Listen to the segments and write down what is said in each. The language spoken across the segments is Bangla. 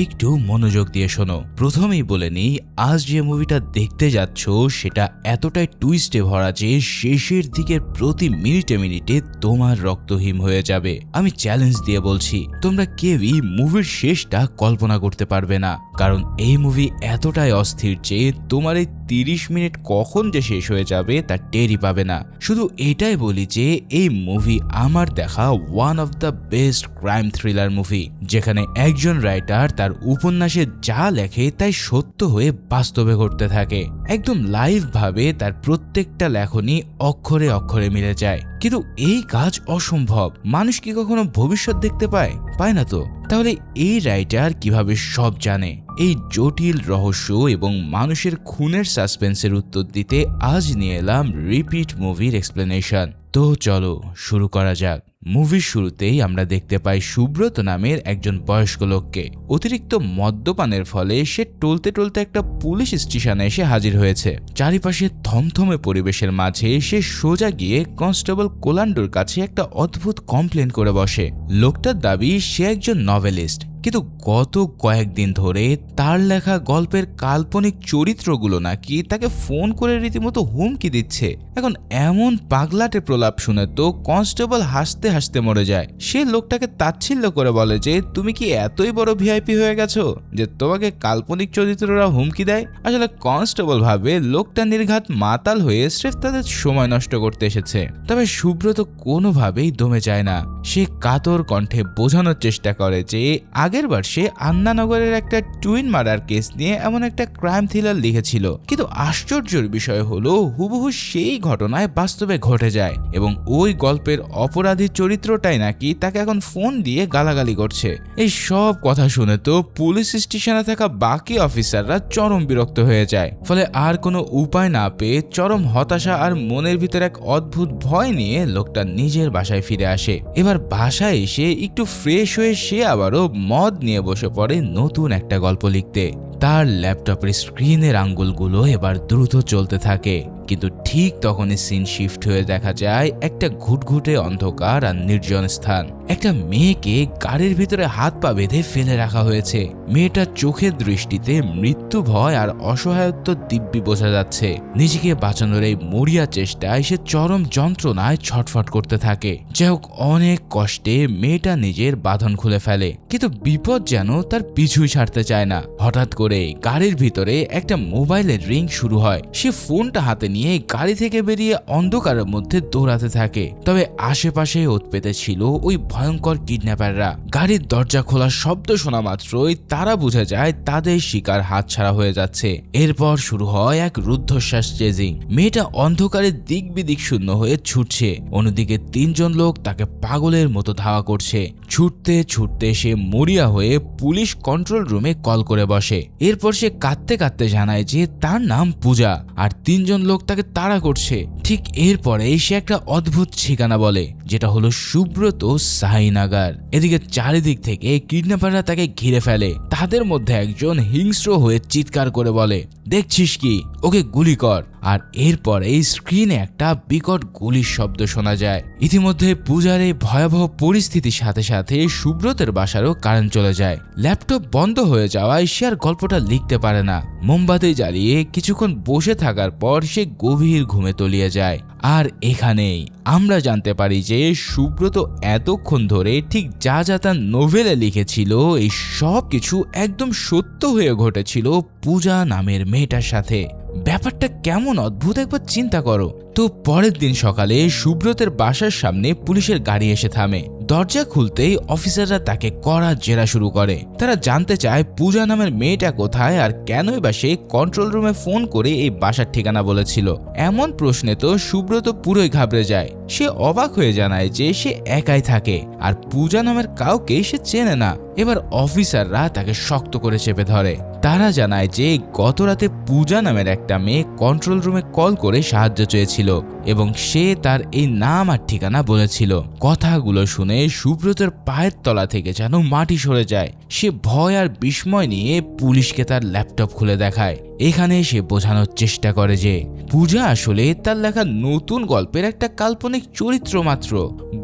একটু মনোযোগ দিয়ে শোনো। প্রথমেই বলে নিই, আজ যে মুভিটা দেখতে যাচ্ছ সেটা এতটাই টুইস্টে ভরা যে শেষের দিকের প্রতি মিনিটে মিনিটে তোমার রক্ত হিম হয়ে যাবে। আমি চ্যালেঞ্জ দিয়ে বলছি, তোমরা কেউই মুভির শেষটা কল্পনা করতে পারবে না, কারণ এই মুভি এতটাই অস্থির যে তোমার এই 30 মিনিট কখন যে শেষ হয়ে যাবে তা টেরই পাবে না। শুধু এটাই বলি যে এই মুভি আমার দেখা one of the best crime thriller movie, যেখানে একজন রাইটার তার উপন্যাসে যা লেখে তাই সত্য হয়ে বাস্তবে ঘটতে থাকে। একদম লাইভ ভাবে তার প্রত্যেকটা লেখনী অক্ষরে অক্ষরে মিলে যায়। কিন্তু এই কাজ অসম্ভব। মানুষ কি কখনো ভবিষ্যৎ দেখতে পায়? পায় না তো। তাহলে এই রাইটার কিভাবে সব জানে? এই জটিল রহস্য এবং মানুষের খুনের সাসপেন্সের উত্তর দিতে আজ নিয়ে এলাম রিপিট মুভির এক্সপ্লেনেশন। তো চলো শুরু করা যাক। মুভির শুরুতেই আমরা দেখতে পাই সুব্রত নামের একজন বয়স্ক লোককে। অতিরিক্ত মদ্যপানের ফলে সে টলতে টলতে একটা পুলিশ স্টেশনে এসে হাজির হয়েছে। চারিপাশে থমথমে পরিবেশের মাঝে সে সোজা গিয়ে কনস্টেবল কোলান্ডোর কাছে একটা অদ্ভুত কমপ্লেন করে বসে। লোকটার দাবি সে একজন নভেলিস্ট, কিন্তু গত কয়েকদিন ধরে তার লেখা গল্পের কাল্পনিক চরিত্রগুলো নাকি তাকে ফোন করে রীতিমতো হুমকি দিচ্ছে। এখন এমন পাগলাটে প্রলাপ শুনে তো কনস্টেবল হাসতে হাসতে মরে যায়। সে লোকটাকে তাচ্ছিল্য করে বলে যে তুমি কি এতই বড় ভিআইপি হয়ে গেছো যে তোমাকে কাল্পনিক চরিত্ররা হুমকি দেয়? আসলে কনস্টেবল ভাবে লোকটা নির্ঘাত মাতাল হয়ে স্রেফ তাদের সময় নষ্ট করতে এসেছে। তবে সুব্রত কোনোভাবেই দমে যায় না। সে কাতর কণ্ঠে বোঝানোর চেষ্টা করে যে আগের বার সে আন্নানগরের একটা টুইন মার্ডার কেস নিয়ে এমন একটা ক্রাইম থ্রিলার লিখেছিল, কিন্তু আশ্চর্যের বিষয় হলো হুবহু সেই ঘটনায় বাস্তবে ঘটে যায় এবং ওই গল্পের অপরাধী চরিত্রটাই নাকি তাকে এখন ফোন দিয়ে গালাগালি করছে। এই সব কথা শুনে তো পুলিশ স্টেশনে থাকা বাকি অফিসাররা চরম বিরক্ত হয়ে যায়। ফলে আর কোনো উপায় না পেয়ে চরম হতাশা আর মনের ভিতরে এক অদ্ভুত ভয় নিয়ে লোকটা নিজের বাসায় ফিরে আসে। এবার বাসায় এসে একটু ফ্রেশ হয়ে সে আবারও মদ নিয়ে বসে পড়ে নতুন একটা গল্প লিখতে। তার ল্যাপটপের স্ক্রিনের আঙ্গুলগুলো এবার দ্রুত চলতে থাকে, কিন্তু ঠিক তখনই সিন শিফট হয়ে দেখা যায় একটা ঘুটঘুটে অন্ধকার আর নির্জন স্থান। একটা মেয়েকে গাড়ির ভিতরে হাত পা বেঁধে ফেলে রাখা হয়েছে। মেয়েটার চোখের দৃষ্টিতে মৃত্যু ভয় আর অসহায়ত্ব দিব্যি বোঝা যাচ্ছে। নিজেকে বাঁচানোর এই মরিয়া চেষ্টায় সে চরম যন্ত্রণায় ছটফট করতে থাকে। যাই হোক, অনেক কষ্টে মেয়েটা নিজের বাঁধন খুলে ফেলে, কিন্তু বিপদ যেন তার পিছুই ছাড়তে চায় না। হঠাৎ করে গাড়ির ভিতরে একটা মোবাইলের রিং শুরু হয়। সে ফোনটা হাতে নিয়ে গাড়ি থেকে বেরিয়ে অন্ধকারের মধ্যে দৌড়াতে থাকে। তবে আশেপাশে ওত পেতে ছিল ওই ভয়ঙ্কর কিডন্যাপাররা। গাড়ির দরজা খোলার শব্দ শোনা মাত্রই তারা বুঝে যায় তাদের শিকার হাতছাড়া হয়ে যাচ্ছে। এরপর শুরু হয় এক রুদ্ধশ্বাস চেজিং। মেয়েটা অন্ধকারে দিক বিদিক শূন্য হয়ে ছুটছে, অন্যদিকে 3 জন লোক তাকে পাগলের মতো ধাওয়া করছে। ছুটতে ছুটতে সে মরিয়া হয়ে পুলিশ কন্ট্রোল রুমে কল করে বসে। এরপর সে কাঁদতে কাঁদতে জানায় যে তার নাম পূজা আর 3 জন লোক তাকে তাড়া করছে। ঠিক এরপরেই সে একটা অদ্ভুত ঠিকানা বলে, যেটা হলো সুব্রত সাইনাগার। এদিকে চারিদিক থেকে কিডন্যাপাররা তাকে ঘিরে ফেলে। তাদের মধ্যে একজন হিংস্র হয়ে চিৎকার করে বলে, দেখছিস কি, ওকে গুলি কর। আর এরপরে স্ক্রিনে একটা বিকট গুলির শব্দ শোনা যায়। ইতিমধ্যে পূজার এই ভয়াবহ পরিস্থিতির সাথে সাথে সুব্রতের বাসারও কারেন্ট চলে যায়। ল্যাপটপ বন্ধ হয়ে যাওয়ায় সে আর গল্পটা লিখতে পারে না। মোমবাতি জ্বালিয়ে কিছুক্ষণ বসে থাকার পর সে গভীর ঘুমে তলিয়ে যায়। আর এখানেই আমরা জানতে পারি যে সুব্রত এতক্ষণ ধরে ঠিক যা যা তার নোভেলে লিখেছিল এই সব কিছু একদম সত্য হয়ে ঘটেছিল পূজা নামের মেয়েটার সাথে। ব্যাপারটা কেমন অদ্ভুত একবার চিন্তা করো তো। পরের দিন সকালে সুব্রতের বাসার সামনে পুলিশের গাড়ি এসে থামে। দরজা খুলতেই অফিসাররা তাকে কড়া জেরা শুরু করে। তারা জানতে চায় পূজা নামের মেয়েটা কোথায় আর কেনই বা সে কন্ট্রোল রুমে ফোন করে এই বাসার ঠিকানা বলেছিল। এমন প্রশ্নে তো সুব্রত পুরোই ঘাবড়ে যায়। সে অবাক হয়ে জানায় যে সে একাই থাকে আর পূজা নামের কাউকে সে চেনে না। এবার অফিসাররা তাকে শক্ত করে চেপে ধরে। তারা জানায় যে গত রাতে পূজা নামের একটা মেয়ে কন্ট্রোল রুমে কল করে সাহায্য চেয়েছিল এবং সে তার এই নাম আর ঠিকানা বলেছিল। কথাগুলো শুনে সুব্রতের পায়ের তলা থেকে যেন মাটি সরে যায়। সে ভয় আর বিস্ময় নিয়ে পুলিশকে তার ল্যাপটপ খুলে দেখায়। এখানে সে বোঝানোর চেষ্টা করে যে পূজা আসলে তার লেখা নতুন গল্পের একটা কাল্পনিক চরিত্র মাত্র।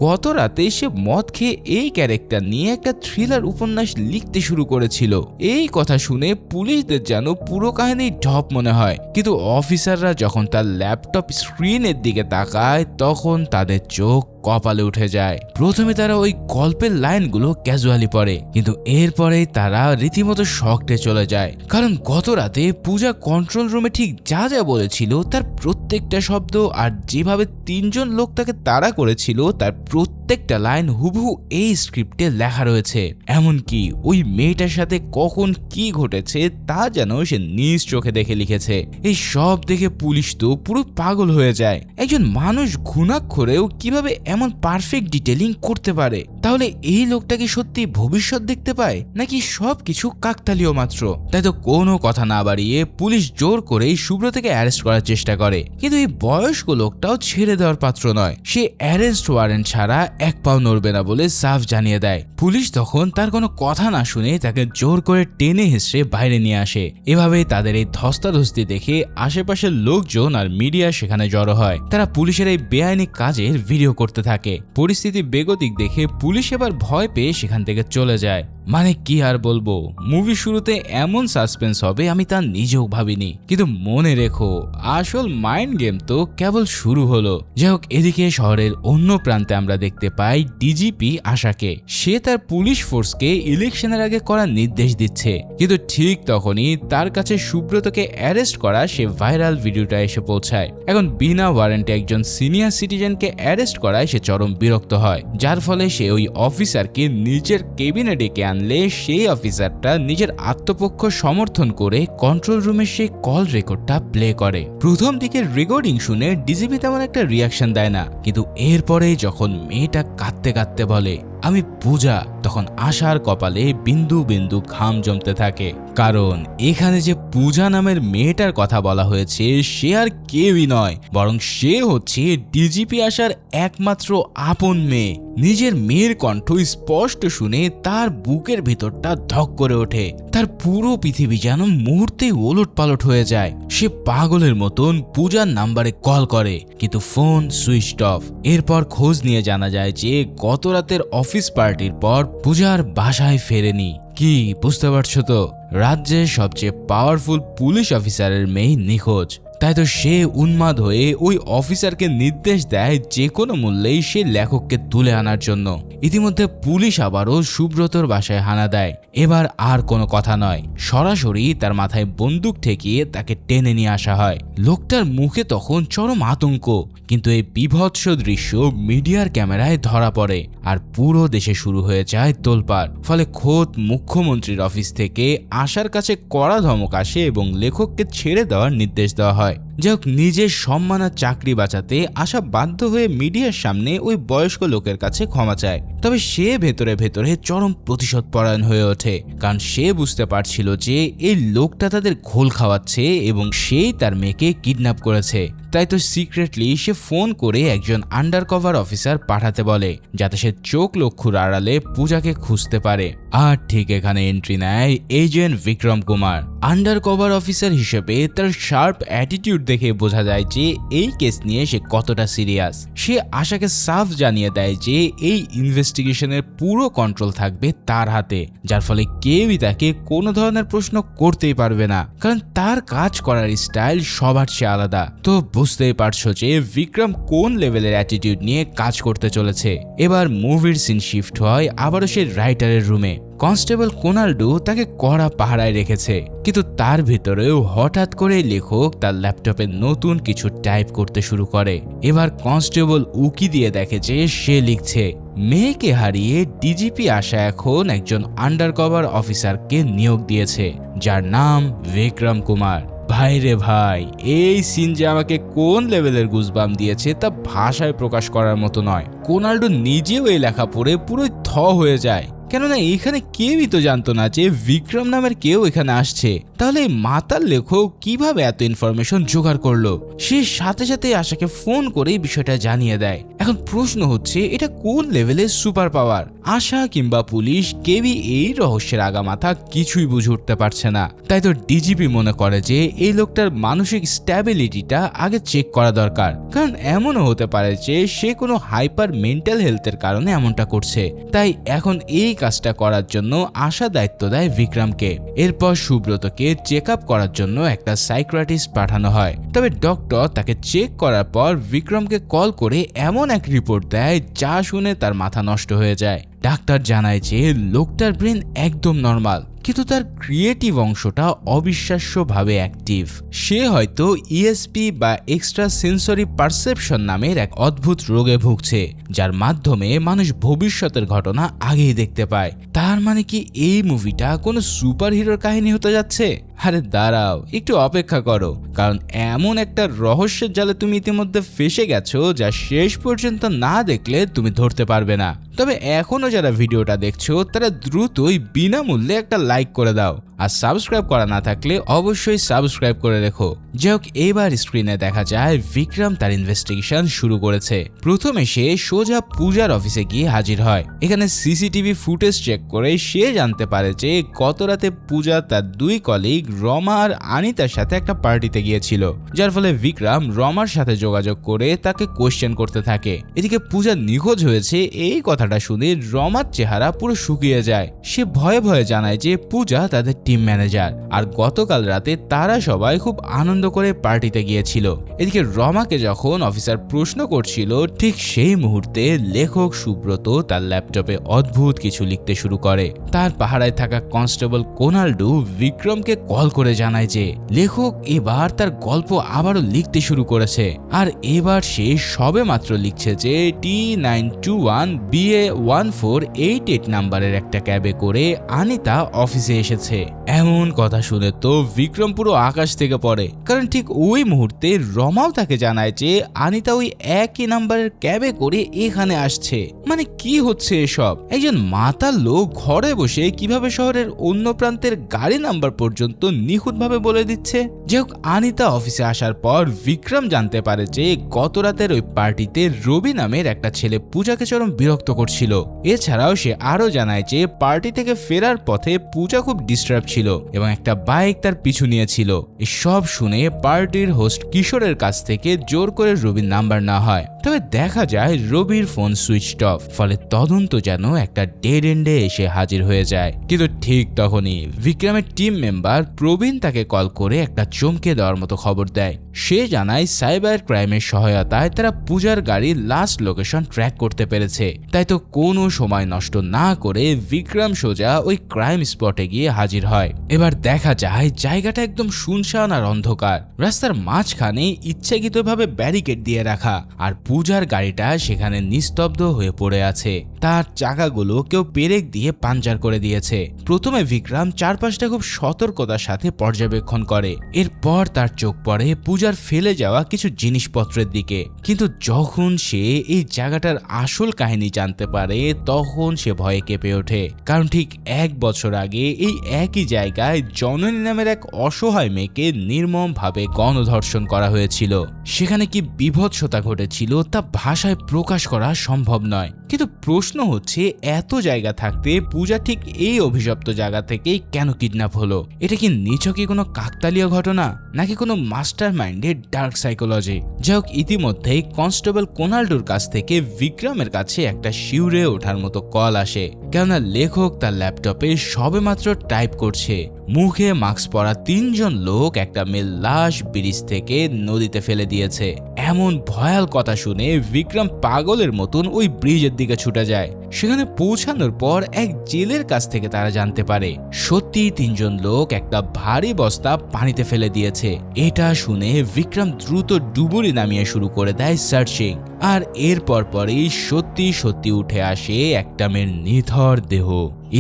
গত রাতে সে মদ খেয়ে এই ক্যারেক্টার নিয়ে একটা থ্রিলার উপন্যাস লিখতে শুরু করেছিল। এই কথা শুনে পুলিশদের যেন পুরো কাহিনী ঢপ মনে হয়, কিন্তু অফিসাররা যখন তার ল্যাপটপ স্ক্রিনের দিকে তাকায় তখন তাদের চোখ কপালে উঠে যায়। প্রথমে তারা ওই গল্পের লাইনগুলো ক্যাজুয়ালি পড়ে, কিন্তু এরপরে তারা রীতিমতো শকটে চলে যায়, কারণ গত রাতে পূজা কন্ট্রোল রুমে ঠিক যা যা বলেছিল তার প্রত্যেকটা শব্দ আর যেভাবে 3 জন লোক তাকে তাড়া করেছিল তার প্রত্যেকটা লাইন হুবহু এই স্ক্রিপ্টে লেখা রয়েছে। এমনকি ওই মেয়েটার সাথে কখন কি ঘটেছে তা যেন সে নিজ চোখে দেখে লিখেছে। এই সব দেখে পুলিশ তো পুরো পাগল হয়ে যায়। একজন মানুষ ঘুণাক্ষরেও কিভাবে এমন পারফেক্ট ডিটেলিং করতে পারে? তাহলে এই লোকটা কি সত্যি ভবিষ্যৎ দেখতে পায়, নাকি সবকিছু কাকতালীয় মাত্র? তাই তো কোনো কথা না বাড়িয়ে পুলিশ জোর করেই সুব্রতকে অ্যারেস্ট করার চেষ্টা করে, কিন্তু এই বয়স্ক লোকটাও ছেড়ে দেওয়ার পাত্র নয়। সে অ্যারেস্ট ওয়ারেন্ট ছাড়া এক পাও নড়বে না বলে সাফ জানিয়ে দেয়। পুলিশ তখন তার কোনো কথা না শুনে তাকে জোর করে টেনে হেঁচড়ে বাইরে নিয়ে আসে। এভাবে তাদের এই ধস্তাধস্তি দেখে আশেপাশের লোকজন আর মিডিয়া সেখানে জড়ো হয়। তারা পুলিশের এই বেআইনি কাজের ভিডিও করতে থাকে। পরিস্থিতি বেগতিক দেখে পুলিশ এবার ভয় পেয়ে সেখান থেকে চলে যায়। মানে কি আর বলবো, মুভি শুরুতে এমন সাসপেন্স হবে আমি তা নিজেও ভাবিনি। কিন্তু মনে রেখো, আসল মাইন্ড গেম তো কেবল শুরু হলো। যাই হোক, এদিকে শহরের অন্য প্রান্তে আমরা দেখতে পাই ডিজিপি আশাকে। সে তার পুলিশ ফোর্সকে ইলেকশনের আগে করার নির্দেশ দিচ্ছে, কিন্তু ঠিক তখনই তার কাছে সুব্রতকে অ্যারেস্ট করা সে ভাইরাল ভিডিওটা এসে পৌঁছায়। এখন বিনা ওয়ারেন্টে একজন সিনিয়র সিটিজেনকে অ্যারেস্ট করায় সে চরম বিরক্ত হয়, যার ফলে সে ওই অফিসারকে নিজের কেবিনে ডেকে আনলে সেই অফিসারটা নিজের আত্মপক্ষ সমর্থন করে কন্ট্রোল রুমের সেই কল রেকর্ডটা প্লে করে। প্রথম দিকের রেকর্ডিং শুনে ডিজিপি তেমন একটা রিয়াকশন দেয় না, কিন্তু এরপরে যখন মেয়েটা কাঁদতে কাঁদতে বলে আমি পূজা, তখন আশার কপালে বিন্দু বিন্দু ঘাম জমতে থাকে। কারণ এখানে যে পূজা নামের মেয়েটার কথা বলা হয়েছে সে আর কেউই নয়, বরং সে হচ্ছে ডিজিপি আশার একমাত্র আপন মেয়ে। নিজের মেয়ের কণ্ঠ স্পষ্ট শুনে তার বুকের ভিতরটা ধক করে ওঠে। তার পুরো পৃথিবী যেন মুহূর্তে ওলটপালট হয়ে যায়। সে পাগলের মতন পূজার নাম্বারে কল করে, কিন্তু ফোন সুইচড অফ। এরপর খোঁজ নিয়ে জানা যায় যে গত রাতের অফিস পার্টির পর পূজার বাসায় ফেরেনি। কি বুঝতে পারছো তো, রাজ্যের সবচেয়ে পাওয়ারফুল পুলিশ অফিসারের মেয়ে নিখোঁজ। তাই তো সে উন্মাদ হয়ে ওই অফিসারকে নির্দেশ দেয় যে কোনো মূল্যেই সে লেখককে তুলে আনার জন্য। ইতিমধ্যে পুলিশ আবারও সুব্রতর বাসায় হানা দেয়। এবার আর কোনো কথা নয়, সরাসরি তার মাথায় বন্দুক ঠেকিয়ে তাকে টেনে নিয়ে আসা হয়। লোকটার মুখে তখন চরম আতঙ্ক, কিন্তু এই বিভৎস দৃশ্য মিডিয়ার ক্যামেরায় ধরা পড়ে আর পুরো দেশে শুরু হয়ে যায় তোলপাড়। ফলে খোদ মুখ্যমন্ত্রীর অফিস থেকে আশার কাছে কড়া ধমক আসে এবং লেখককে ছেড়ে দেওয়ার নির্দেশ দেওয়া হয়। যাই হোক, নিজের সম্মান আর চাকরি বাঁচাতে আশা বাধ্য হয়ে মিডিয়ার সামনে ওই বয়স্ক লোকের কাছে ক্ষমা চায়। তবে সে ভেতরে ভেতরে চরম প্রতিশোধ পরায়ণ হয়ে ওঠে, কারণ সে বুঝতে পারছিল যে এই লোকটা তাদের ঘোল খাওয়াচ্ছে এবং সেই তার মেয়েকে কিডন্যাপ করেছে। তাই তো সিক্রেটলি সে ফোন করে একজন আন্ডার কভার অফিসার পাঠাতে বলে, যাতে সে চোখ লক্ষুর আড়ালে পূজাকে খুঁজতে পারে। আর ঠিক এখানে এন্ট্রি নেয় agent Vikram Kumar. Undercover officer হিসেবে তার শার্প অ্যাটিটিউড দেখে বোঝা যায় যে এই কেস নিয়ে সে কতটা সিরিয়াস। সে আশাকে সাফ জানিয়ে দেয় যে এই ইনভেস্টিগেশনের পুরো কন্ট্রোল থাকবে তার হাতে, যার ফলে কেউই তাকে কোনো ধরনের প্রশ্ন করতেই পারবে না, কারণ তার কাজ করার স্টাইল সবার চেয়ে আলাদা। তো বুঝতেই পারছো যে বিক্রম কোন লেভেলের অ্যাটিটিউড নিয়ে কাজ করতে চলেছে। এবার মুভির সিন শিফট হয় আবারও সেই রাইটারের রুমে। কনস্টেবল কোনাল্ডো তাকে কড়া পাহারায় রেখেছে, কিন্তু তার ভিতরেও হঠাৎ করে লেখক তার ল্যাপটপে নতুন কিছু টাইপ করতে শুরু করে। এবার কনস্টেবল উকি দিয়ে দেখে যে সে লিখছে, মেয়েকে হারিয়ে ডিজিপি আশা এখন একজন আন্ডারকভার অফিসারকে নিয়োগ দিয়েছে, যার নাম বিক্রম কুমার। ভাই রে ভাই, এই সিন যে আমাকে কোন লেভেলের গুজবাম দিয়েছে তা ভাষায় প্রকাশ করার মতো নয়। কোনাল্ডো নিজেও এই লেখা পড়ে পুরোই থ হয়ে যায়, কেননা এখানে কেউই তো জানতো না যে বিক্রম নামের কেউ এখানে আসছে। তাহলে এই মাতাল লেখক কিভাবে এত ইনফরমেশন জোগাড় করলো? সে সাথে সাথে আশাকে ফোন করে বিষয়টা জানিয়ে দেয়। এখন প্রশ্ন হচ্ছে, এটা কোন লেভেলের সুপার পাওয়ার? আশা কিংবা পুলিশ কেউই এই রহস্যের আগামাথা কিছুই বুঝে উঠতে পারছে না। তাই তো ডিজিপি মনে করে যে এই লোকটার মানসিক স্ট্যাবিলিটিটা আগে চেক করা দরকার, কারণ এমনও হতে পারে যে সে কোনো হাইপার মেন্টাল হেলথের কারণে এমনটা করছে। তাই এখন এই কাজটা করার জন্য আশা দায়িত্ব দেয় বিক্রমকে। এরপর সুব্রতকে চেক আপ করার জন্য একটা সাইকিয়াট্রিস্ট পাঠানো হয়। তবে ডক্টর তাকে চেক করার পর বিক্রমকে কল করে এমন এক রিপোর্ট দেয় যা শুনে তার মাথা নষ্ট হয়ে যায়। ডাক্তার জানায় যে লোকটার ব্রেন একদম নর্মাল, কিন্তু তার ক্রিয়েটিভ অংশটা অবিশ্বাস্যভাবে অ্যাক্টিভ। সে হয়তো ইএসপি বা এক্সট্রা সেন্সরি পারসেপশন নামের এক অদ্ভুত রোগে ভুগছে, যার মাধ্যমে মানুষ ভবিষ্যতের ঘটনা আগেই দেখতে পায়। তার মানে কি এই মুভিটা কোনো সুপার হিরোর কাহিনী হতে যাচ্ছে? আরে দাঁড়াও, একটু অপেক্ষা করো, কারণ এমন একটা রহস্যের জালে তুমি ইতিমধ্যে ফেসে গেছো যা শেষ পর্যন্ত না দেখলে তুমি ধরতে পারবে না। তবে এখনো যারা ভিডিওটা দেখছো তারা দ্রুতই বিনামূল্যে একটা লাইক করে দাও, আর সাবস্ক্রাইব করা না থাকলে অবশ্যই সাবস্ক্রাইব করে রেখো। যাই হোক, এবার স্ক্রিনে দেখা যায় বিক্রম তার ইনভেস্টিগেশন শুরু করেছে। প্রথমে সে সোজা পূজার অফিসে গিয়ে হাজির হয়। এখানে সিসিটিভি ফুটেজ চেক করে সে জানতে পারে যে গত রাতে পূজা তার দুই কলিগ রমা আর আনিতার সাথে একটা পার্টিতে গিয়েছিল, যার ফলে বিক্রম রমার সাথে যোগাযোগ করে তাকে কোয়েশ্চেন করতে থাকে। এদিকে পূজা নিখোঁজ হয়েছে এই কথাটা শুনে রমার চেহারা পুরো শুকিয়ে যায়। সে ভয়ে ভয়ে জানায় যে পূজা তাদের টিম ম্যানেজার, আর গতকাল রাতে তারা সবাই খুব আনন্দ করে পার্টিতে গিয়েছিল। এদিকে রমাকে যখন অফিসার প্রশ্ন করছিল, ঠিক সেই মুহূর্তে লেখক সুব্রত তার ল্যাপটপে অদ্ভুত কিছু লিখতে শুরু করে। তার পাহারায় থাকা কনস্টেবল কোনাল্ডু বিক্রমকে কল করে জানায় যে লেখক এবার তার গল্প আবারও লিখতে শুরু করেছে, আর এবার সে সবে মাত্র লিখছে যে T921 BA1488 নাম্বারের একটা ক্যাবে করে আনিতা অফিসে এসেছে। এমন কথা শুনে তো বিক্রম পুরো আকাশ থেকে পড়ে, কারণ ঠিক ওই মুহূর্তে রমাও তাকে জানায় যে আনিতা ওই একই নাম্বারের ক্যাবে করে এখানে আসছে। মানে কি হচ্ছে এসব? একজন মাতাল লোক ঘরে বসে কিভাবে শহরের অন্য প্রান্তের গাড়ি নাম্বার পর্যন্ত নিখুঁতভাবে বলে দিচ্ছে। যাই হোক, আনিতা অফিসে আসার পর বিক্রম জানতে পারে যে গত রাতের ওই পার্টিতে রবি নামের একটা ছেলে পূজাকে চরম বিরক্ত করছিল। এছাড়াও সে আরো জানায় যে পার্টি থেকে ফেরার পথে পূজা খুব ডিস্টার্ব ছিল এবং একটা বাইক তার পিছু নিয়েছিল। এসব শুনে পার্টির হোস্ট কিশোরের কাছ থেকে জোর করে রবির নাম্বার না হয়। তবে দেখা যায় রবির ফোন সুইচড অফ, ফলে তদন্ত যেন একটা ডেড এন্ডে এসে হাজির হয়ে যায়। কিন্তু ঠিক তখনই বিক্রমের টিম মেম্বার প্রবীণ তাকে কল করে একটা চমকে দেওয়ার মতো খবর দেয়। সে জানায় সাইবার ক্রাইমের সহায়তায় তারা পূজার গাড়ির লাস্ট লোকেশন ট্র্যাক করতে পেরেছে। তাই তো কোনো সময় নষ্ট না করে বিক্রম সোজা ওই ক্রাইম স্পটে গিয়ে হাজির হয়। এবার দেখা যায় জায়গাটা একদম শুনশান আর অন্ধকার। রাস্তার মাঝখানে ইচ্ছাকৃতভাবে ব্যারিকেড দিয়ে রাখা, আর পূজার গাড়িটা সেখানে নিস্তব্ধ হয়ে পড়ে আছে। তার চাকাগুলো কেউ পেরেক দিয়ে পাঞ্চার করে দিয়েছে। প্রথমে বিক্রম চারপাশটা খুব সতর্কতার সাথে পর্যবেক্ষণ করে। এরপর তার চোখ পড়ে পূজার ফেলে যাওয়া কিছু জিনিসপত্রের দিকে। কিন্তু যখন সে এই জায়গাটার আসল কাহিনী জানতে পারে, তখন সে ভয়ে কেঁপে ওঠে। কারণ ঠিক 1 বছর আগে এই একই জায়গায় জননী নামের এক অসহায় মেয়েকে নির্মমভাবে গণধর্ষণ করা হয়েছিল। সেখানে কি বিভৎসতা ঘটেছিল তা ভাষায় প্রকাশ করা সম্ভব নয়। কিন্তু প্রশ্ন হচ্ছে, এত জায়গা থাকতে পূজা ঠিক এই অভিশপ্ত জায়গা থেকেই কেন কিডন্যাপ হলো? এটা কি নিছকই কোনো কাকতালীয় ঘটনা, নাকি কোনো মাস্টার মাইন্ডের ডার্ক সাইকোলজি? যাই হোক, ইতিমধ্যেই কনস্টেবল কোনাল্ডুর কাছ থেকে বিক্রমের কাছে একটা শিউরে ওঠার মতো কল আসে। কেননা লেখক তার ল্যাপটপে সবেমাত্র টাইপ করছে, মুখে মাস্ক পরা 3 জন লোক একটা মেয়ের লাশ ব্রিজ থেকে নদীতে ফেলে দিয়েছে। এমন ভয়াল কথা শুনে বিক্রম পাগলের মতন ওই ব্রিজের দিকে ছুটে যায়। সেখানে পৌঁছানোর পর এক জেলের কাছ থেকে তারা জানতে পারে সত্যি 3 জন লোক একটা ভারী বস্তা পানিতে ফেলে দিয়েছে। এটা শুনে বিক্রম দ্রুত ডুবুরি নামিয়ে শুরু করে দেয় সার্চিং, আর এরপর পরেই সত্যি সত্যি উঠে আসে একটা মেয়ের নিথর দেহ।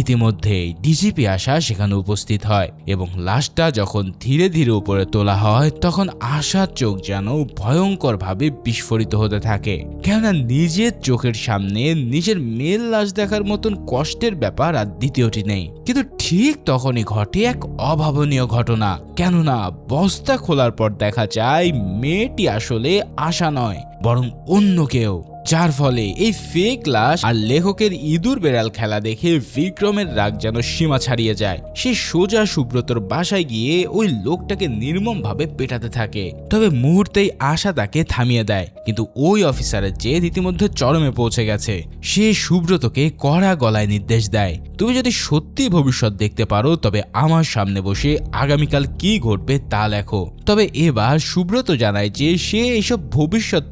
ইতিমধ্যেই ডিজিপি আশা সেখানে উপস্থিত হয় এবং লাশটা যখন ধীরে ধীরে উপরে তোলা হয়, তখন আশার চোখ যেন ভয়ঙ্করভাবে বিস্ফোরিত হতে থাকে। কেননা নিজের চোখের সামনে নিজের মেয়ের লাশ দেখার মতন কষ্টের ব্যাপার আর দ্বিতীয়টি নেই। কিন্তু ঠিক তখনই ঘটে এক অভাবনীয় ঘটনা। কেননা বস্তা খোলার পর দেখা যায় মেয়েটি আসলে আশা নয়, বরং অন্য কেউ। যার ফলে এই ফেক লাশ আর লেখকের ইঁদুর বেড়াল খেলা দেখে বিক্রমের রাগ যেন সীমা ছাড়িয়ে যায়। সে সোজা সুব্রতর বাসায় গিয়ে ওই লোকটাকে নির্মমভাবে পেটাতে থাকে। তবে মুহূর্তেই আশা তাকে থামিয়ে দেয়, কিন্তু ওই অফিসারের যে ইতিমধ্যে চরমে পৌঁছে গেছে। সে সুব্রতকে কড়া গলায় নির্দেশ দেয়, তুমি যদি সত্যি ভবিষ্যৎ দেখতে পারো তবে আমার সামনে বসে আগামীকাল কি ঘটবে তা লেখো। তবে এবার সুব্রত জানায় যে সে এইসব ভবিষ্যৎ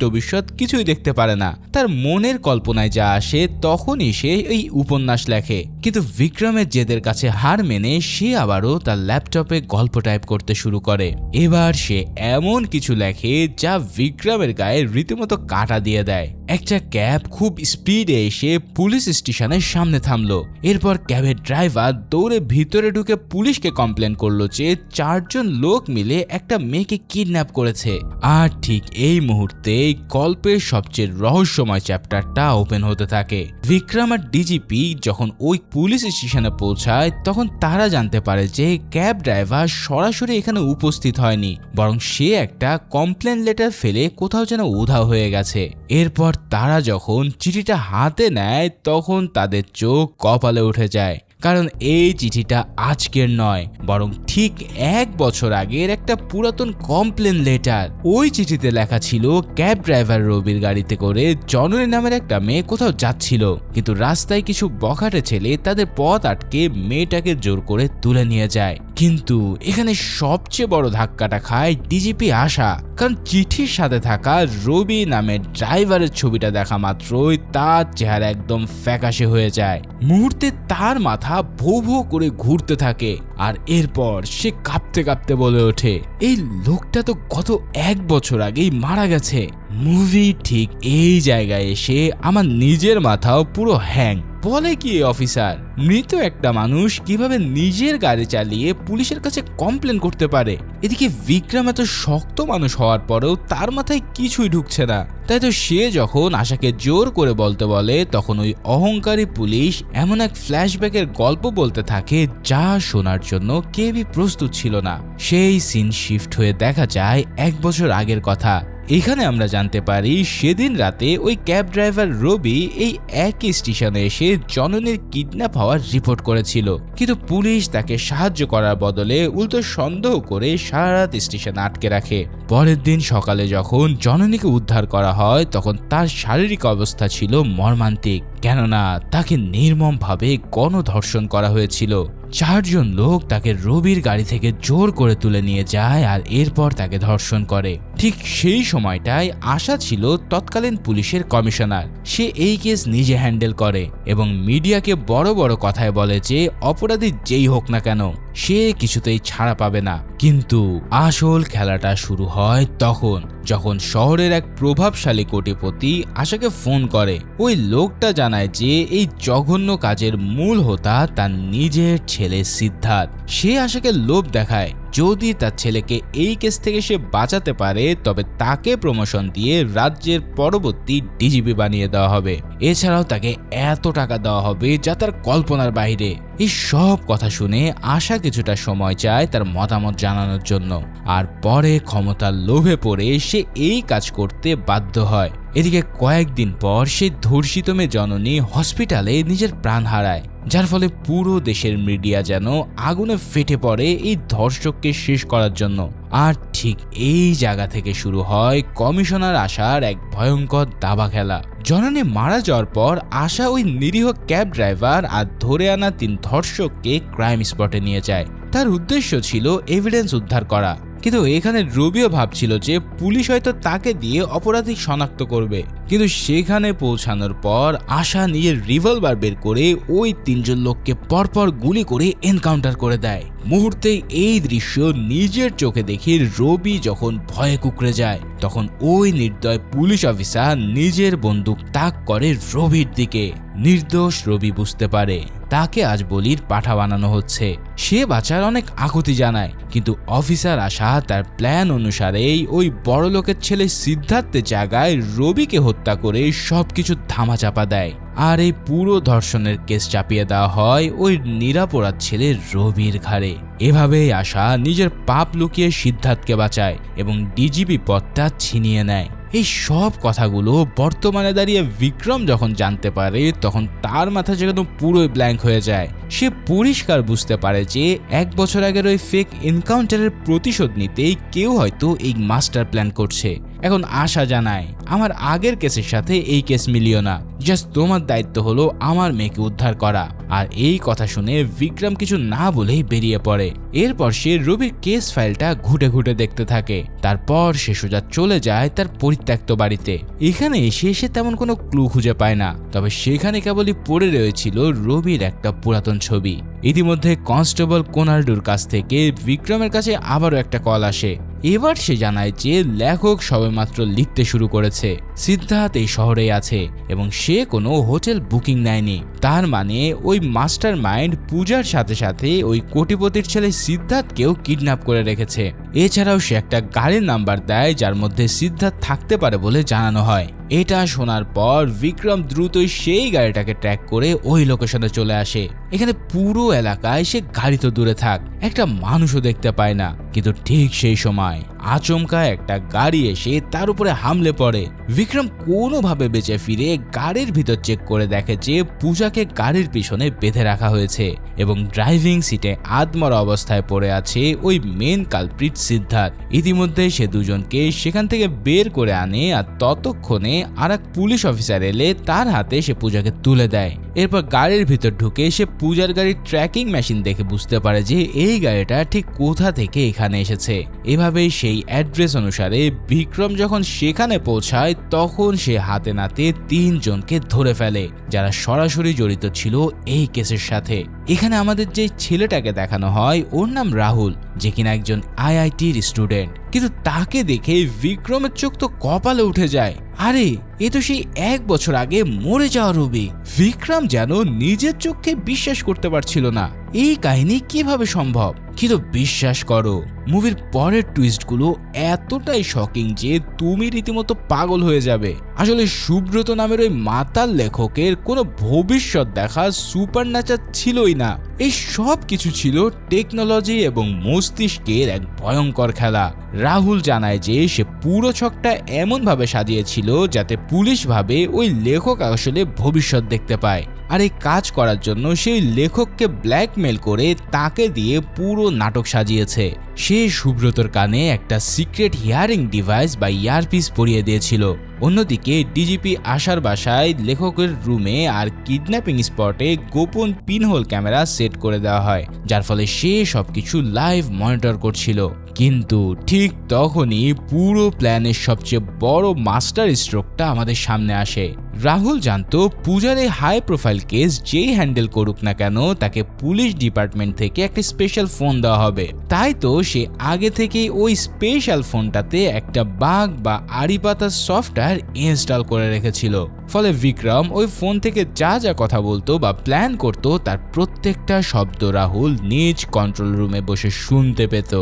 কিছুই দেখতে পারে না। তার মনের কল্পনায় যা আসে তখনই সে এই উপন্যাস লেখে। কিন্তু বিক্রমের জেদের কাছে হার মেনে সে আবারও তার ল্যাপটপে গল্প টাইপ করতে শুরু করে। এবার সে এমন কিছু লেখে যা বিক্রমের গায়ে রীতিমতো কাটা দিয়ে দেয়। একটা ক্যাব খুব স্পিডে এসে পুলিশ স্টেশনের সামনে থামলো। এরপর ক্যাবের ড্রাইভার দৌড়ে ভিতরে ঢুকে পুলিশকে কমপ্লেন করলো যে 4 জন লোক মিলে একটা মেয়েকে কিডন্যাপ করেছে। আর ঠিক এই মুহূর্তে গল্পের সবচেয়ে রহস্যময় চ্যাপ্টারটা ওপেন হতে থাকে। বিক্রম আর ডিজিপি যখন ওই পুলিশ স্টেশনে পৌঁছায় তখন তারা জানতে পারে যে ক্যাব ড্রাইভার সরাসরি এখানে উপস্থিত হয়নি, বরং সে একটা কমপ্লেন লেটার ফেলে কোথাও যেন উধাও হয়ে গেছে। এরপর তারা যখন চিঠিটা হাতে নেয় তখন তাদের চোখ কপালে উঠে যায়, কারণ এই চিঠিটা আজকের নয় বরং ঠিক 1 বছর আগের একটা পুরাতন কমপ্লেন লেটার। ওই চিঠিতে লেখা ছিল ক্যাব ড্রাইভার রবির গাড়িতে করে জননী নামের একটা মেয়ে কোথাও যাচ্ছিল, কিন্তু রাস্তায় কিছু বখাটে ছেলে তাদের পথ আটকে মেয়েটাকে জোর করে তুলে নিয়ে যায়। কিন্তু এখানে সবচেয়ে বড় ধাক্কাটা খায় ডিজিপি আশা, কারণ চিঠির সাথে থাকা রবি নামের ড্রাইভারের ছবিটা দেখা মাত্রই তার চেহারা একদম ফ্যাকাশে হয়ে যায়। মুহূর্তে তার মাথা ভৌ ভৌ করে ঘুরতে থাকে, আর এরপর সে কাঁপতে কাঁপতে বলে ওঠে, এই লোকটা তো গত 1 বছর আগেই মারা গেছে। মুভি ঠিক এই জায়গায় এসে আমার নিজের মাথাও পুরো হ্যাং। বলে কি অফিসার, মৃত একটা মানুষ কিভাবে নিজের গাড়ি চালিয়ে পুলিশের কাছে কমপ্লেন করতে পারে? এদিকে বিক্রম এত শক্ত মানুষ হওয়ার পরেও তার মাথায় কিছুই ঢুকছে না। তাই তো সে যখন আশাকে জোর করে বলতে বলে তখন ওই অহংকারী পুলিশ এমন এক ফ্ল্যাশব্যাকের গল্প বলতে থাকে যা শোনার জন্য কেউই প্রস্তুত ছিল না। সেই সিন শিফট হয়ে দেখা যায় 1 বছর আগের কথা। এখানে আমরা জানতে পারি সেদিন রাতে ওই ক্যাব ড্রাইভার রবি এই একই স্টেশনে এসে জননীর কিডন্যাপ হওয়ার রিপোর্ট করেছিল, কিন্তু পুলিশ তাকে সাহায্য করার বদলে উল্টো সন্দেহ করে সারা রাত স্টেশনে আটকে রাখে। পরের দিন সকালে যখন জননীকে উদ্ধার করা হয় তখন তার শারীরিক অবস্থা ছিল মর্মান্তিক, কেননা তাকে নির্মমভাবে গণধর্ষণ করা হয়েছিল। 4 জন লোক তাকে রবির গাড়ি থেকে জোর করে তুলে নিয়ে যায় আর এরপর তাকে ধর্ষণ করে। ঠিক সেই সময়টায় আশা ছিল তৎকালীন পুলিশের কমিশনার। সে এই কেস নিজে হ্যান্ডেল করে এবং মিডিয়াকে বড় বড় কথায় বলে যে অপরাধী যেই হোক না কেন সে কিছুতেই ছাড়া পাবে না। কিন্তু আসল খেলাটা শুরু হয় তখন যখন শহরের এক প্রভাবশালী কোটিপতি আশাকে ফোন করে। ওই লোকটা জানায় যে এই জঘন্য কাজের মূল হোতা তার নিজের ছেলে সিদ্ধার্থ। সে আশাকে লোভ দেখায়, যদি তার ছেলেকে এই কেস থেকে সে বাঁচাতে পারে তবে তাকে প্রমোশন দিয়ে রাজ্যের পরবর্তী ডিজিপি বানিয়ে দেওয়া হবে। এছাড়াও তাকে এত টাকা দেওয়া হবে যা তার কল্পনার বাইরে। এই সব কথা শুনে আশা কিছুটা সময় চায় তার মতামত জানানোর জন্য, আর পরে ক্ষমতার লোভে পড়ে সে এই কাজ করতে বাধ্য হয়। এদিকে কয়েকদিন পর সেই ধর্ষিত মেয়ে জননী হসপিটালে নিজের প্রাণ হারায়, যার ফলে পুরো দেশের মিডিয়া যেন আগুনে ফেটে পড়ে এই ধর্ষককে শেষ করার জন্য। আর ঠিক এই জায়গা থেকে শুরু হয় কমিশনার আশার এক ভয়ঙ্কর দাবা খেলা। জননী মারা যাওয়ার পর আশা ওই নিরীহ ক্যাব ড্রাইভার আর ধরে আনা 3 ধর্ষককে ক্রাইম স্পটে নিয়ে যায়। তার উদ্দেশ্য ছিল এভিডেন্স উদ্ধার করা, কিন্তু এখানে রবিও ভাবছিল যে পুলিশ হয়তো তাকে দিয়ে অপরাধী শনাক্ত করবে। কিন্তু সেখানে পৌঁছানোর পর আশা নিজের রিভলভার বের করে ওই 3 জন লোককে পরপর গুলি করে এনকাউন্টার করে দেয়। মুহূর্তেই এই দৃশ্য নিজের চোখে দেখে রবি যখন ভয়ে কুঁকড়ে যায় তখন ওই নির্দয় পুলিশ অফিসার নিজের বন্দুক তাক করে রবির দিকে। নির্দোষ রবি বুঝতে পারে তাকে আজ বলির পাঠা বানানো হচ্ছে। সে বাঁচার অনেক আকুতি জানায়, কিন্তু অফিসার আশা তার প্ল্যান অনুসারেই ওই বড় লোকের ছেলে সিদ্ধার্থের জায়গায় রবিকে হত্যা করে সবকিছু ধামাচাপা দেয়। আর এই পুরো ধর্ষণের কেস চাপিয়ে দেওয়া হয় ওই নিরাপরাধ ছেলে রবির ঘাড়ে। এভাবেই আশা নিজের পাপ লুকিয়ে সিদ্ধার্থকে বাঁচায় এবং ডিজিপি পদটা ছিনিয়ে নেয়। এই সব কথাগুলো বর্তমানে দাঁড়িয়ে বিক্রম যখন জানতে পারে তখন তার মাথা যেন পুরোই ব্ল্যাঙ্ক হয়ে যায়। সে পরিষ্কার বুঝতে পারে যে 1 বছর আগের ওই ফেক এনকাউন্টারের প্রতিশোধ নিতেই কেউ হয়তো এই মাস্টার প্ল্যান করছে। এখন আশা জানায়, আমার আগের কেসের সাথে এই কেস মিলিও না, জাস্ট তোমার দায়িত্ব হলো আমার মেয়েকে উদ্ধার করা। আর এই কথা শুনে বিক্রম কিছু না বলেই বেরিয়ে পড়ে। এরপর সে রবির কেস ফাইলটা ঘুটে ঘুটে দেখতে থাকে। তারপর সে সোজা চলে যায় তার পরিত্যক্ত বাড়িতে। এখানে এসে সে তেমন কোনো ক্লু খুঁজে পায় না, তবে সেখানে কেবলই পড়ে রয়েছিল রবির একটা পুরাতন ছবি। ইতিমধ্যে কনস্টেবল কোনাল্ডোর কাছ থেকে বিক্রমের কাছে আবারও একটা কল আসে। এবার সে জানায় যে লেখক সবেমাত্র লিখতে শুরু করেছে, সিদ্ধার্থ এই শহরেই আছে এবং সে কোনো হোটেল বুকিং নেয়নি। তার মানে ওই মাস্টার মাইন্ড পূজার সাথে সাথে ওই কোটিপতির ছেলে সিদ্ধার্থকেও কিডন্যাপ করে রেখেছে। এছাড়াও সে একটা গাড়ির নাম্বার দেয় যার মধ্যে সিদ্ধার্থ থাকতে পারে বলে জানানো হয়। এটা শোনার পর বিক্রম দ্রুতই সেই গাড়িটাকে ট্র্যাক করে ওই লোকেশনে চলে আসে। এখানে পুরো এলাকায় সে গাড়ি তো দূরে থাক, একটা মানুষও দেখতে পায় না। কিন্তু ঠিক সেই সময় আচমকা একটা গাড়ি এসে তার উপরে হামলে পড়ে। বিক্রম কোনোভাবে বেঁচে ফিরে গাড়ির ভিতর চেক করে দেখে যে পূজাকে গাড়ির পিছনে বেঁধে রাখা হয়েছে এবং ড্রাইভিং সিটে আধমরা অবস্থায় পড়ে আছে ওই মেন কালপ্রিট সিদ্ধার্থ। ইতিমধ্যে সে দুজনকে সেখান থেকে বের করে আনে আর ততক্ষণে আর এক পুলিশ অফিসার এলে তার হাতে সে পূজাকে তুলে দেয়। এরপর গাড়ির ভিতর ঢুকে সে পূজার গাড়ির ট্র্যাকিং মেশিন দেখে বুঝতে পারে যে এই গাড়িটা ঠিক কোথা থেকে এখানে এসেছে। এভাবেই সেই অ্যাড্রেস অনুসারে বিক্রম যখন সেখানে পৌঁছায় তখন সে হাতে নাতে 3 জনকে ধরে ফেলে যারা সরাসরি জড়িত ছিল এই কেসের সাথে। এখানে আমাদের যে ছেলেটাকে দেখানো হয় ওর নাম রাহুল, যে কিনা একজন আইআইটির স্টুডেন্ট। কিন্তু তাকে দেখে বিক্রমের চোখ তো কপালে উঠে যায়। আরে এ তো সেই 1 বছর আগে মরে যাওয়া রবি। বিক্রম যেন নিজের চোখকে বিশ্বাস করতে পারছিল না, এই কাহিনী কিভাবে সম্ভব। কিন্তু বিশ্বাস করো, মুভির পরের টুইস্টগুলো এতটাই শকিং যে তুমি রীতিমতো পাগল হয়ে যাবে। আসলে সুব্রত নামের ওই মাতাল লেখকের কোনো ভবিষ্যৎ দেখা সুপার ন্যাচার ছিলই না। এই সব কিছু ছিল টেকনোলজি এবং মস্তিষ্কের এক ভয়ঙ্কর খেলা। রাহুল জানায় যে সে পুরো ছকটা এমনভাবে সাজিয়েছিল যাতে পুলিশ ভাবে ওই লেখক আসলে ভবিষ্যৎ দেখতে পায়। আর এই কাজ করার জন্য সেই লেখককে ব্ল্যাকমেল করে তাকে দিয়ে পুরো নাটক সাজিয়েছে। সে সুব্রতর কানে একটা সিক্রেট হিয়ারিং ডিভাইস বা ইয়ারপিস পরিয়ে দিয়েছিল। অন্যদিকে ডিজিপি আশার বাসায় লেখকের রুমে আর কিডন্যাপিং স্পটে গোপন পিনহোল ক্যামেরা সেট করে দেওয়া হয়, যার ফলে সে সবকিছু লাইভ মনিটর করছিল। কিন্তু ঠিক তখনই পুরো প্ল্যানের সবচেয়ে বড় মাস্টার স্ট্রোকটা আমাদের সামনে আসে। রাহুল জানতো পূজার এই হাই প্রোফাইল কেস যেই হ্যান্ডেল করুক না কেন তাকে পুলিশ ডিপার্টমেন্ট থেকে একটা স্পেশাল ফোন দেওয়া হবে। তাই তো সে আগে থেকেই ওই স্পেশাল ফোনটাতে একটা বাগ বা আড়িপাতার সফটওয়্যার ইনস্টল করে রেখেছিল। ফলে বিক্রম ওই ফোন থেকে যা যা কথা বলতো বা প্ল্যান করতো তার প্রত্যেকটা শব্দ রাহুল নিজ কন্ট্রোল রুমে বসে শুনতে পেত।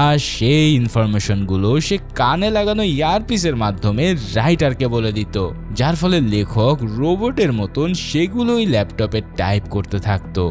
আর সেই ইনফরমেশনগুলো সে কানে লাগানো ইয়ারপিসের মাধ্যমে রাইটারকে বলে দিত, যার ফলে লেখক রোবটের মতন সেগুলোই ল্যাপটপে টাইপ করতে থাকতো।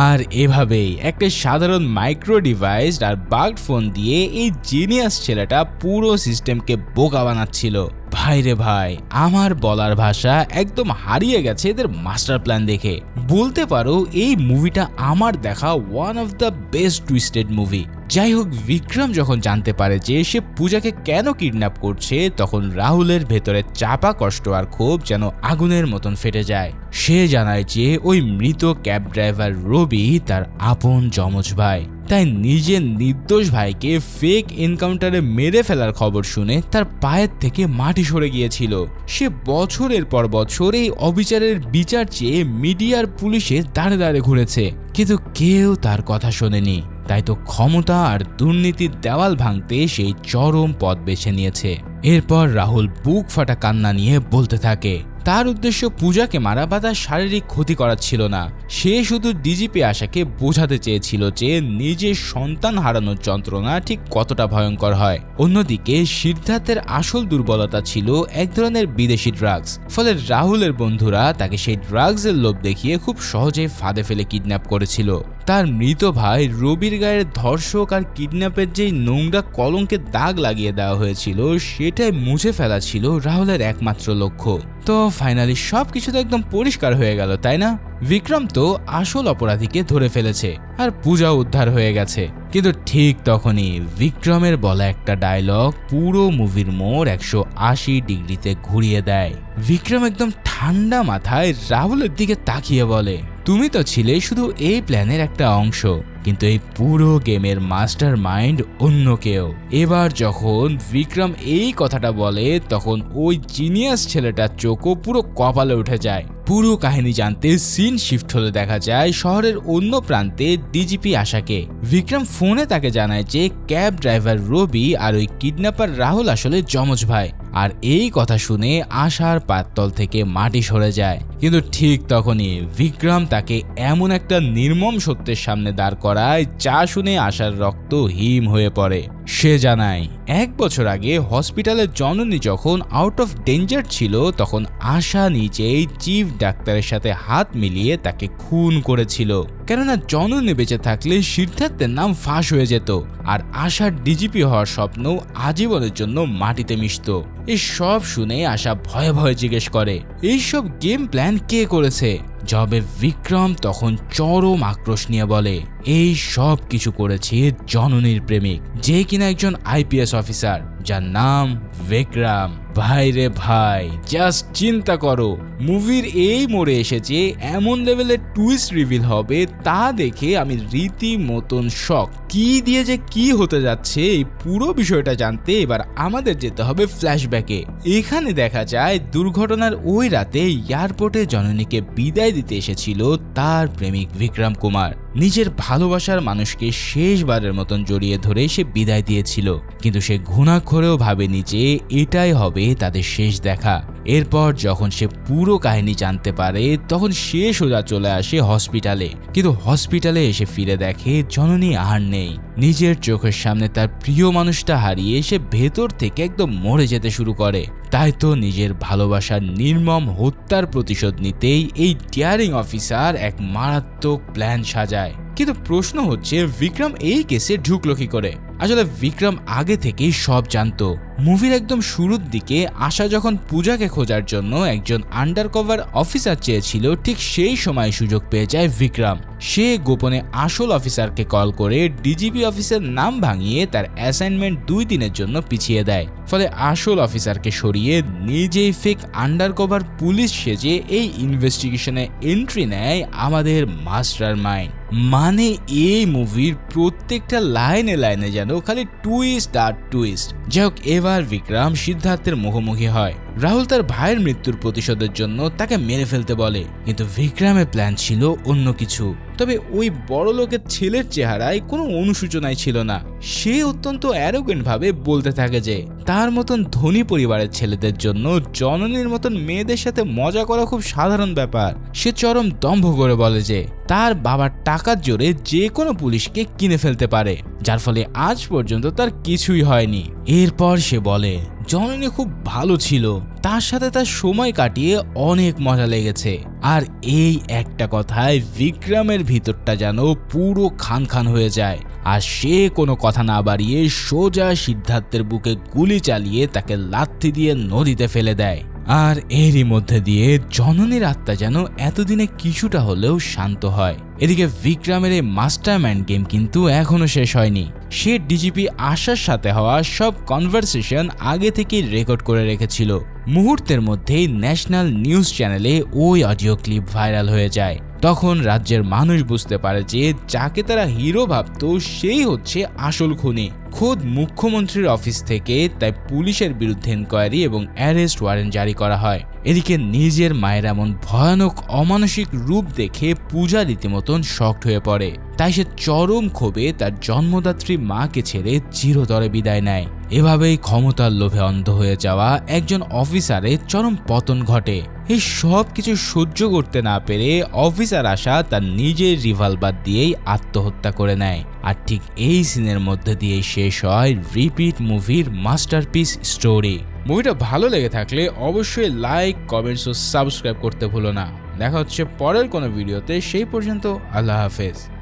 আর এভাবেই একটা সাধারণ মাইক্রো ডিভাইস আর বাগড ফোন দিয়ে এই জিনিয়াস ছেলেটা পুরো সিস্টেমকে বোকা বানাচ্ছিল। ভাই রে ভাই, আমার বলার ভাষা একদম হারিয়ে গেছে এদের মাস্টার প্ল্যান দেখে। বলতে পারো এই মুভিটা আমার দেখা one of the best twisted movie. যাই হোক, বিক্রম যখন জানতে পারে যে সে পূজাকে কেন কিডন্যাপ করছে তখন রাহুলের ভেতরে চাপা কষ্ট আর ক্ষোভ যেন আগুনের মতন ফেটে যায়। সে জানায় যে ওই মৃত ক্যাব ড্রাইভার রবি তার আপন যমজ ভাই, তাই নিজের নির্দোষ ভাইকে ফেক এনকাউন্টারে মেরে ফেলার খবর শুনে তার পায়ের থেকে মাটি সরে গিয়েছিল। সে বছরের পর বছর এই অবিচারের বিচার চেয়ে মিডিয়ার পুলিশে দাঁড়ে দাঁড়ে ঘুরেছে, কিন্তু কেউ তার কথা শোনেনি। তাই তো ক্ষমতা আর দুর্নীতির দেওয়াল ভাঙতে সেই চরম পথ বেছে নিয়েছে। এরপর রাহুল বুক ফাটা কান্না নিয়ে বলতে থাকে তার উদ্দেশ্য পূজাকে মারা বা তার শারীরিক ক্ষতি করা ছিল না। সে শুধু ডিজিপি আশাকে বোঝাতে চেয়েছিল যে নিজের সন্তান হারানোর যন্ত্রণা ঠিক কতটা ভয়ঙ্কর হয়। অন্যদিকে সিদ্ধার্থের আসল দুর্বলতা ছিল এক ধরনের বিদেশি ড্রাগস। ফলে রাহুলের বন্ধুরা তাকে সেই ড্রাগসের লোভ দেখিয়ে খুব সহজে ফাঁদে ফেলে কিডন্যাপ করেছিল। তার মৃত ভাই রবির গায়ের ধর্ষক আর কিডন্যাপের যেই নোংরা কলঙ্কের দাগ লাগিয়ে দেওয়া হয়েছিল সেটাই মুছে ফেলা ছিল রাহুলের একমাত্র লক্ষ্য। তো ফাইনালি সবকিছু তো একদম পরিষ্কার হয়ে গেল, তাই না? বিক্রম তো আসল অপরাধীকে ধরে ফেলেছে আর পূজা উদ্ধার হয়ে গেছে। কিন্তু ঠিক তখনই বিক্রমের বলা একটা ডায়লগ পুরো মুভির মোড় 180 ডিগ্রিতে ঘুরিয়ে দেয়। বিক্রম একদম ঠান্ডা মাথায় রাহুলের দিকে তাকিয়ে বলে, তুমি তো ছিলে শুধু এই প্ল্যানের একটা অংশ, কিন্তু এই পুরো গেমের মাস্টার মাইন্ড অন্য কেউ। এবার যখন বিক্রম এই কথাটা বলে তখন ওই জিনিয়াস ছেলেটার চোখও পুরো কপালে উঠে যায়। পুরো কাহিনী জানতে সিন শিফট হলে দেখা যায় শহরের অন্য প্রান্তে ডিজিপি আশাকে। বিক্রম ফোনে তাকে জানায় যে ক্যাব ড্রাইভার রবি আর ওই কিডন্যাপার রাহুল আসলে যমজ ভাই। আর এই কথা শুনে আশার পাততল থেকে মাটি সরে যায়। কিন্তু ঠিক তখনই বিক্রম তাকে এমন একটা নির্মম সত্যের সামনে দাঁড় করায় যা শুনে আশার রক্ত হিম হয়ে পড়ে। সে জানায় 1 বছর আগে হসপিটালে জননী যখন আউট অফ ডেঞ্জার ছিল তখন আশা নিজেই চিফ ডাক্তারের সাথে হাত মিলিয়ে তাকে খুন করেছিল। কেননা জননী বেঁচে থাকলে সিদ্ধার্থের নাম ফাঁস হয়ে যেত আর আশার ডিজিপি হওয়ার স্বপ্ন আজীবনের জন্য মাটিতে মিশত। এই সব শুনে আশা ভয়ে ভয়ে জিজ্ঞেস করে, এইসব গেম প্ল্যান কে করেছে? জবে বিক্রম তখন চরম আক্রোশ নিয়ে বলে, এই সব কিছু করেছে জননীর প্রেমিক, যে কিনা একজন আইপিএস অফিসার, যার নাম বিক্রম। ভাই রে ভাই, জাস্ট চিন্তা করো, মুভির এই মোড়ে এসেছে এমন লেভেলের টুইস্ট রিভিল হবে তা দেখে আমি রীতিমতন শক। কি দিয়ে যে কি হতে যাচ্ছে এই পুরো বিষয়টা জানতে এবার আমাদের যেতে হবে ফ্ল্যাশব্যাকে। এখানে দেখা যায় দুর্ঘটনার ওই রাতে এয়ারপোর্টে জননীকে বিদায় দিতে এসেছিল তার প্রেমিক বিক্রম কুমার। নিজের ভালোবাসার মানুষকে শেষবারের মতন জড়িয়ে ধরে সে বিদায় দিয়েছিল, কিন্তু সে ঘুণাক্ষরেও ভাবেনি যে এটাই হবে তাদের শেষ দেখা। এরপর যখন সে পুরো কাহিনী জানতে পারে তখন সে সোজা চলে আসে হসপিটালে, কিন্তু হসপিটালে এসে ফিরে দেখে জননী আর নেই। নিজের চোখের সামনে তার প্রিয় মানুষটা হারিয়ে সে ভেতর থেকে একদম মরে যেতে শুরু করে। তাই তো নিজের ভালোবাসার নির্মম হত্যার প্রতিশোধ নিতেই এই ডিয়ারিং অফিসার এক মারাত্মক প্ল্যান সাজায়। কিন্তু প্রশ্ন হচ্ছে বিক্রম এই কেসে ঢুকলো কি করে? আসলে বিক্রম আগে থেকেই সব জানতো। মুভির একদম শুরুর দিকে আশা যখন পূজাকে খোঁজার জন্য একজন আন্ডারকভার অফিসার চেয়েছিল, ঠিক সেই সময় সুযোগ পেয়ে যায় বিক্রম। সে গোপনে আসল অফিসারকে কল করে ডিজিপি অফিসের নাম ভাঙিয়ে তার অ্যাসাইনমেন্ট 2 দিনের জন্য পিছিয়ে দেয়। ফলে আসল অফিসারকে সরিয়ে নিজেই ফেক আন্ডারকভার পুলিশ সেজে এই ইনভেস্টিগেশনে এন্ট্রি নেয় আমাদের মাস্টার মাইন্ড। মানে এই মুভির প্রত্যেকটা লাইনে লাইনে যেন খালি টুইস্ট আর টুইস্ট। যাই হোক, এবার বিক্রম সিদ্ধার্থের মুখোমুখি হয়। রাহুল তার ভাইয়ের মৃত্যুর প্রতিশোধের জন্য তাকে মেরে ফেলতে বলে, কিন্তু বিক্রমের প্ল্যান ছিল অন্য কিছু। তবে ওই বড় লোকের ছেলের চেহারায় কোনো অনুসূচনাই ছিল না। সে অত্যন্ত অ্যারোগেন্ট ভাবে বলতে থাকে যে তার মতন ধনী পরিবারের ছেলেদের জন্য জননীর মতন মেয়েদের সাথে মজা করা খুব সাধারণ ব্যাপার। সে চরম দম্ভ করে বলে যে তার বাবার টাকার জোরে যে কোনো পুলিশকে কিনে ফেলতে পারে, যার ফলে আজ পর্যন্ত তার কিছুই হয়নি। এরপর সে বলে জননী খুব ভালো ছিল, তার সাথে তার সময় কাটিয়ে অনেক মজা লেগেছে। আর এই একটা কথায় বিক্রমের ভিতরটা যেন পুরো খান খান হয়ে যায়। আর সে কোনো কথা না বাড়িয়ে সোজা সিদ্ধার্থের বুকে গুলি চালিয়ে তাকে লাথি দিয়ে নদীতে ফেলে দেয়। আর এরই মধ্যে দিয়ে জননীর আত্মা যেন এতদিনে কিছুটা হলেও শান্ত হয়। এদিকে বিক্রমের এই মাস্টারমাইন্ড গেম কিন্তু এখনো শেষ হয়নি। সে ডিজিপি আশার সাথে হওয়া সব কনভারসেশন আগে থেকেই রেকর্ড করে রেখেছিল। মুহূর্তের মধ্যেই ন্যাশনাল নিউজ চ্যানেলে ওই অডিও ক্লিপ ভাইরাল হয়ে যায়। তখন রাজ্যের মানুষ বুঝতে পারে যে যাকে তারা হিরো ভাবতো সেই হচ্ছে আসল খুনি। খোদ মুখ্যমন্ত্রীর অফিস থেকে তাই পুলিশের বিরুদ্ধে এনকোয়ারি এবং অ্যারেস্ট ওয়ারেন্ট জারি করা হয়। এদিকে নিজের মায়ের এমন ভয়ানক অমানসিক রূপ দেখে পূজা রীতিমতন শকড হয়ে পড়ে। তাই সে চরম ক্ষোভে তার জন্মদাত্রী মাকে ছেড়ে চিরতরে বিদায় নেয়। এভাবেই ক্ষমতার লোভে অন্ধ হয়ে যাওয়া একজন অফিসারের চরম পতন ঘটে। এই সব কিছু সহ্য করতে না পেরে অফিসার আশা তার নিজের রিভলভার দিয়েই আত্মহত্যা করে নেয়। আর ঠিক এই সিনের মধ্যে দিয়ে শেষ হয় রিপিট মুভির মাস্টারপিস স্টোরি। মুভিটা ভালো লেগে থাকলে অবশ্যই লাইক, কমেন্টস ও সাবস্ক্রাইব করতে ভুলো না। দেখা হচ্ছে পরের কোনো ভিডিওতে, সেই পর্যন্ত আল্লাহ হাফেজ।